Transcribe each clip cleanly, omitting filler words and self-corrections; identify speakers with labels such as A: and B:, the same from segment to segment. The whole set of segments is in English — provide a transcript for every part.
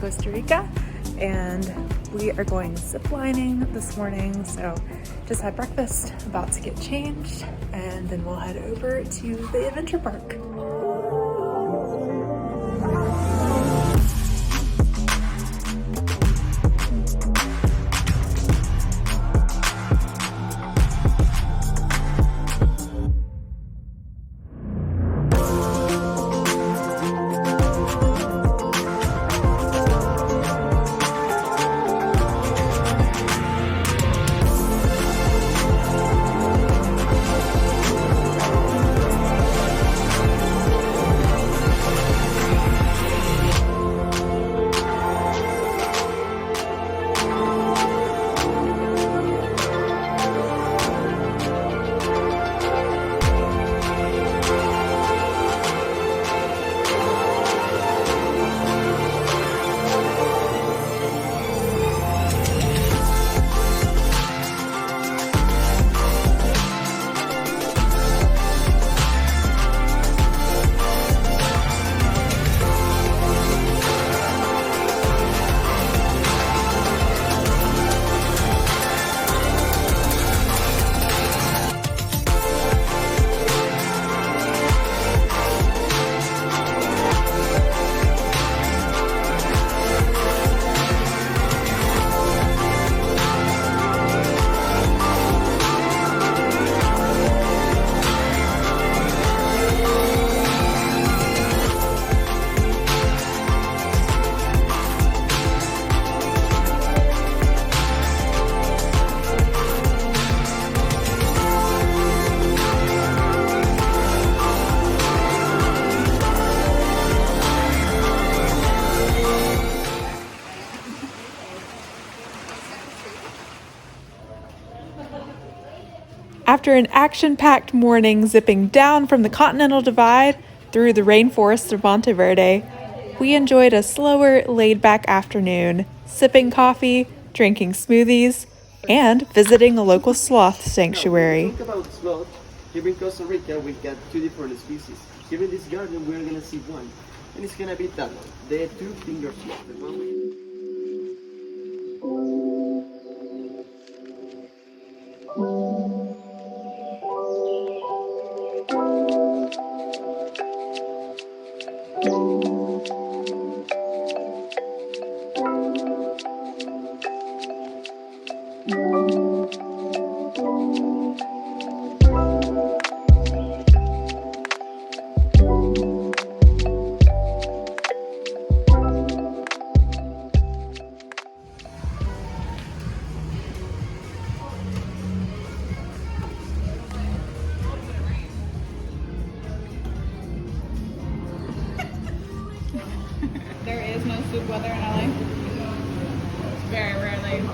A: Costa Rica, and we are going ziplining this morning. So just had breakfast, about to get changed, and then we'll head over to the adventure park. After an action-packed morning zipping down from the Continental Divide through the Rainforest of Monteverde, we enjoyed a slower, laid-back afternoon, sipping coffee, drinking smoothies, and visiting a local sloth sanctuary.
B: Talk about sloth. Here in Costa Rica, we got two different species. Here in this garden, we're gonna see one, and it's gonna be that one, the two-finger sloth. The one with...
C: There is no soup weather in LA. Very rarely.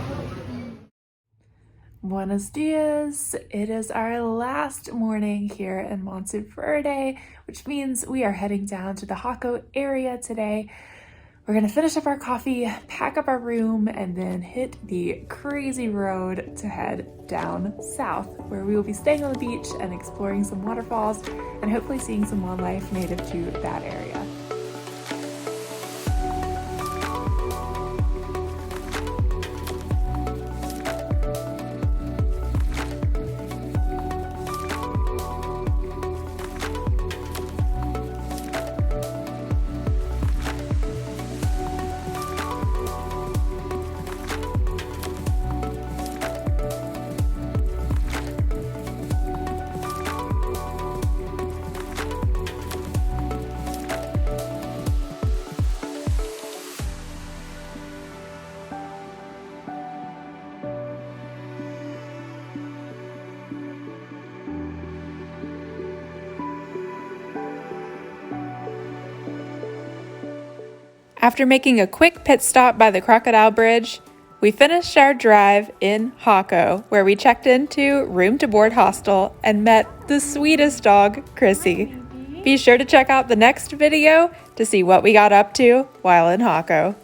A: Buenos dias! It is our last morning here in Monteverde, which means we are heading down to the Jaco area today. We're gonna finish up our coffee, pack up our room, and then hit the crazy road to head down south, where we will be staying on the beach and exploring some waterfalls and hopefully seeing some wildlife native to that area. After making a quick pit stop by the Crocodile Bridge, we finished our drive in Jaco, where we checked into Room to Board Hostel and met the sweetest dog, Chrissy. Be sure to check out the next video to see what we got up to while in Jaco.